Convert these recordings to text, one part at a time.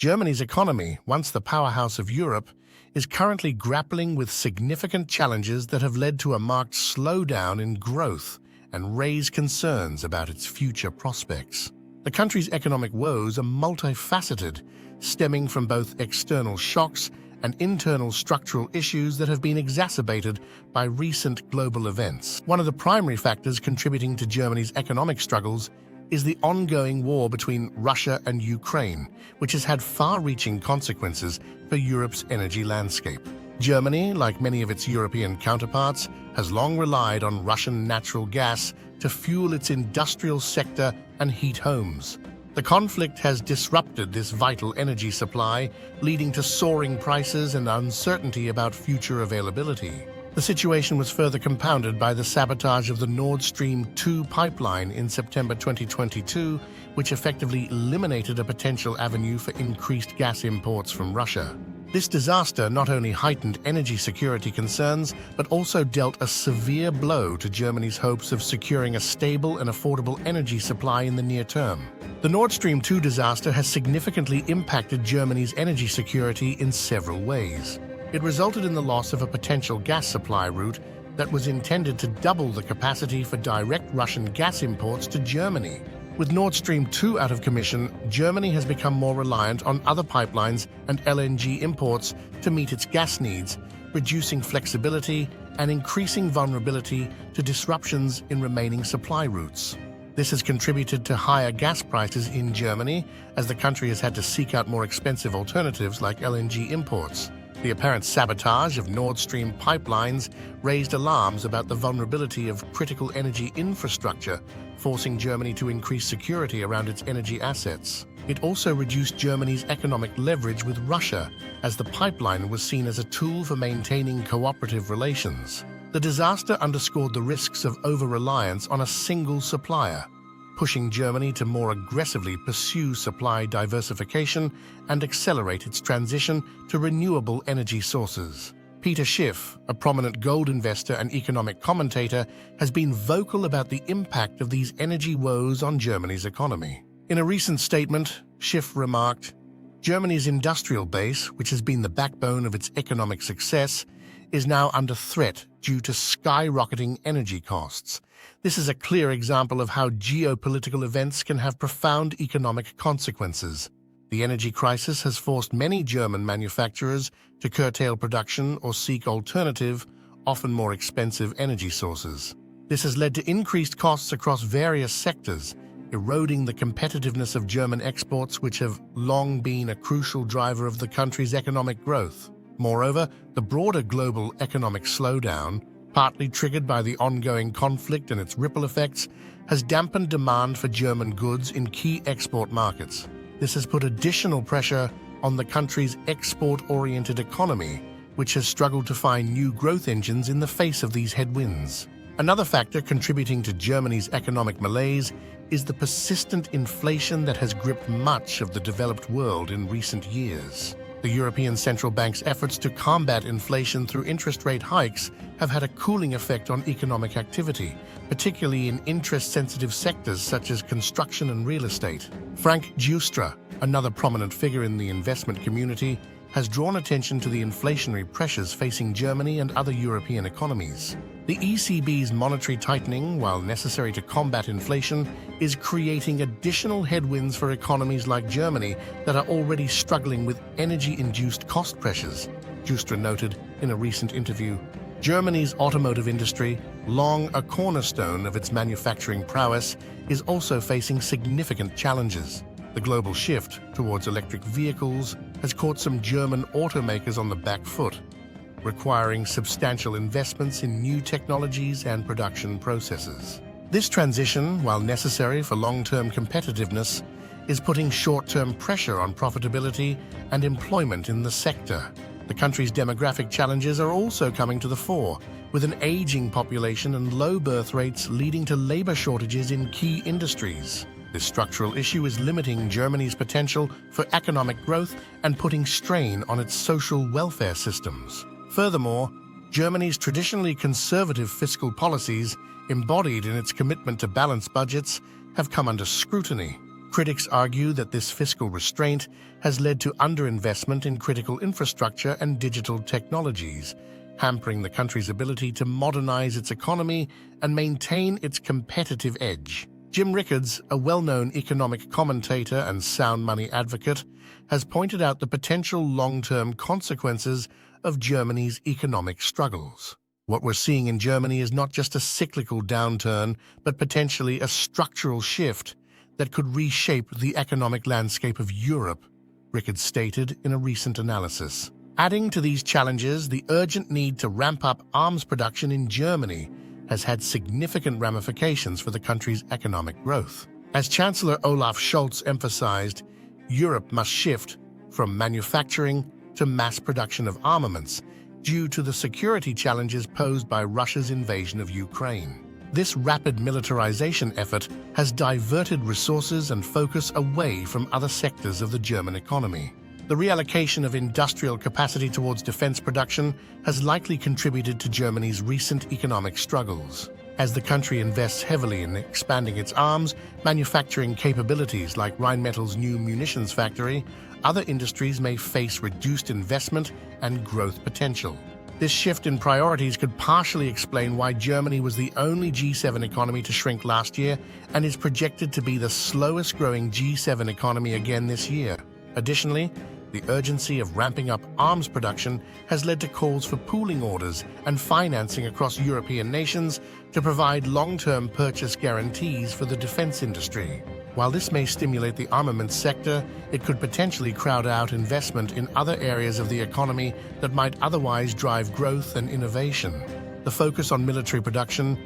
Germany's economy, once the powerhouse of Europe, is currently grappling with significant challenges that have led to a marked slowdown in growth and raise concerns about its future prospects. The country's economic woes are multifaceted, stemming from both external shocks and internal structural issues that have been exacerbated by recent global events. One of the primary factors contributing to Germany's economic struggles is the ongoing war between Russia and Ukraine, which has had far-reaching consequences for Europe's energy landscape. Germany, like many of its European counterparts, has long relied on Russian natural gas to fuel its industrial sector and heat homes. The conflict has disrupted this vital energy supply, leading to soaring prices and uncertainty about future availability. The situation was further compounded by the sabotage of the Nord Stream 2 pipeline in September 2022, which effectively eliminated a potential avenue for increased gas imports from Russia. This disaster not only heightened energy security concerns, but also dealt a severe blow to Germany's hopes of securing a stable and affordable energy supply in the near term. The Nord Stream 2 disaster has significantly impacted Germany's energy security in several ways. It resulted in the loss of a potential gas supply route that was intended to double the capacity for direct Russian gas imports to Germany. With Nord Stream 2 out of commission, Germany has become more reliant on other pipelines and LNG imports to meet its gas needs, reducing flexibility and increasing vulnerability to disruptions in remaining supply routes. This has contributed to higher gas prices in Germany, as the country has had to seek out more expensive alternatives like LNG imports. The apparent sabotage of Nord Stream pipelines raised alarms about the vulnerability of critical energy infrastructure, forcing Germany to increase security around its energy assets. It also reduced Germany's economic leverage with Russia, as the pipeline was seen as a tool for maintaining cooperative relations. The disaster underscored the risks of over-reliance on a single supplier, pushing Germany to more aggressively pursue supply diversification and accelerate its transition to renewable energy sources. Peter Schiff, a prominent gold investor and economic commentator, has been vocal about the impact of these energy woes on Germany's economy. In a recent statement, Schiff remarked, "Germany's industrial base, which has been the backbone of its economic success, is now under threat due to skyrocketing energy costs. This is a clear example of how geopolitical events can have profound economic consequences. The energy crisis has forced many German manufacturers to curtail production or seek alternative, often more expensive energy sources. This has led to increased costs across various sectors, eroding the competitiveness of German exports, which have long been a crucial driver of the country's economic growth. Moreover, the broader global economic slowdown, partly triggered by the ongoing conflict and its ripple effects, has dampened demand for German goods in key export markets. This has put additional pressure on the country's export-oriented economy, which has struggled to find new growth engines in the face of these headwinds. Another factor contributing to Germany's economic malaise is the persistent inflation that has gripped much of the developed world in recent years. The European Central Bank's efforts to combat inflation through interest rate hikes have had a cooling effect on economic activity, particularly in interest-sensitive sectors such as construction and real estate. Frank Giustra, another prominent figure in the investment community, has drawn attention to the inflationary pressures facing Germany and other European economies. The ECB's monetary tightening, while necessary to combat inflation, is creating additional headwinds for economies like Germany that are already struggling with energy-induced cost pressures. Giustra noted in a recent interview, Germany's automotive industry, long a cornerstone of its manufacturing prowess, is also facing significant challenges. The global shift towards electric vehicles has caught some German automakers on the back foot, requiring substantial investments in new technologies and production processes. This transition, while necessary for long-term competitiveness, is putting short-term pressure on profitability and employment in the sector. The country's demographic challenges are also coming to the fore, with an aging population and low birth rates leading to labor shortages in key industries. This structural issue is limiting Germany's potential for economic growth and putting strain on its social welfare systems. Furthermore, Germany's traditionally conservative fiscal policies, embodied in its commitment to balanced budgets, have come under scrutiny. Critics argue that this fiscal restraint has led to underinvestment in critical infrastructure and digital technologies, hampering the country's ability to modernize its economy and maintain its competitive edge. Jim Rickards, a well-known economic commentator and sound money advocate, has pointed out the potential long-term consequences of Germany's economic struggles. What we're seeing in Germany is not just a cyclical downturn, but potentially a structural shift that could reshape the economic landscape of Europe, Rickards stated in a recent analysis. Adding to these challenges, the urgent need to ramp up arms production in Germany has had significant ramifications for the country's economic growth. As Chancellor Olaf Scholz emphasized, Europe must shift from manufacturing to mass production of armaments due to the security challenges posed by Russia's invasion of Ukraine. This rapid militarization effort has diverted resources and focus away from other sectors of the German economy. The reallocation of industrial capacity towards defense production has likely contributed to Germany's recent economic struggles. As the country invests heavily in expanding its arms manufacturing capabilities like Rheinmetall's new munitions factory, other industries may face reduced investment and growth potential. This shift in priorities could partially explain why Germany was the only G7 economy to shrink last year and is projected to be the slowest growing G7 economy again this year. Additionally, the urgency of ramping up arms production has led to calls for pooling orders and financing across European nations to provide long-term purchase guarantees for the defense industry. While this may stimulate the armaments sector, it could potentially crowd out investment in other areas of the economy that might otherwise drive growth and innovation. The focus on military production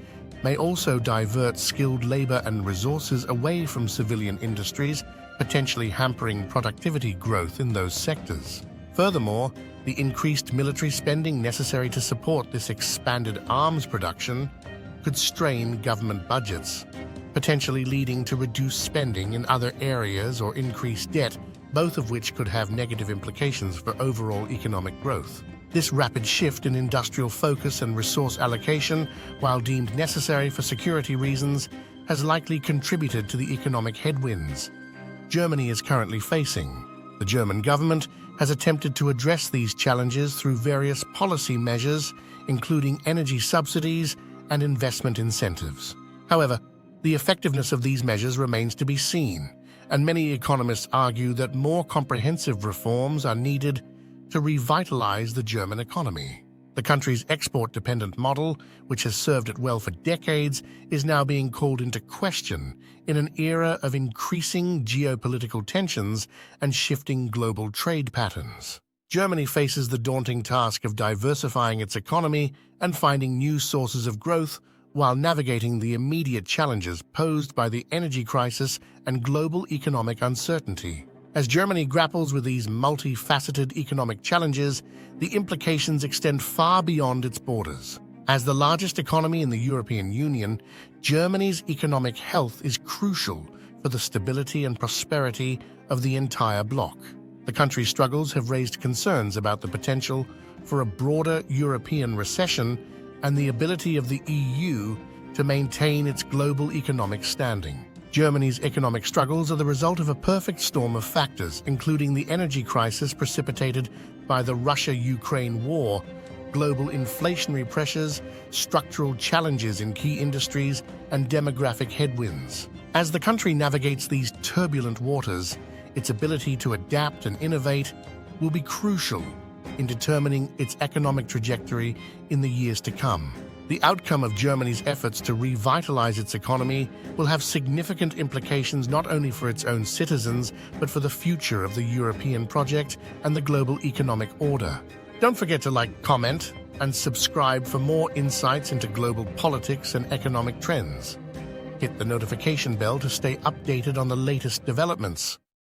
may also divert skilled labor and resources away from civilian industries, potentially hampering productivity growth in those sectors. Furthermore, the increased military spending necessary to support this expanded arms production could strain government budgets, potentially leading to reduced spending in other areas or increased debt, both of which could have negative implications for overall economic growth. This rapid shift in industrial focus and resource allocation, while deemed necessary for security reasons, has likely contributed to the economic headwinds Germany is currently facing. The German government has attempted to address these challenges through various policy measures, including energy subsidies and investment incentives. However, the effectiveness of these measures remains to be seen, and many economists argue that more comprehensive reforms are needed to revitalize the German economy. The country's export-dependent model, which has served it well for decades, is now being called into question in an era of increasing geopolitical tensions and shifting global trade patterns. Germany faces the daunting task of diversifying its economy and finding new sources of growth while navigating the immediate challenges posed by the energy crisis and global economic uncertainty. As Germany grapples with these multifaceted economic challenges, the implications extend far beyond its borders. As the largest economy in the European Union, Germany's economic health is crucial for the stability and prosperity of the entire bloc. The country's struggles have raised concerns about the potential for a broader European recession and the ability of the EU to maintain its global economic standing. Germany's economic struggles are the result of a perfect storm of factors, including the energy crisis precipitated by the Russia-Ukraine war, global inflationary pressures, structural challenges in key industries, and demographic headwinds. As the country navigates these turbulent waters, its ability to adapt and innovate will be crucial in determining its economic trajectory in the years to come. The outcome of Germany's efforts to revitalize its economy will have significant implications not only for its own citizens, but for the future of the European project and the global economic order. Don't forget to like, comment, and subscribe for more insights into global politics and economic trends. Hit the notification bell to stay updated on the latest developments.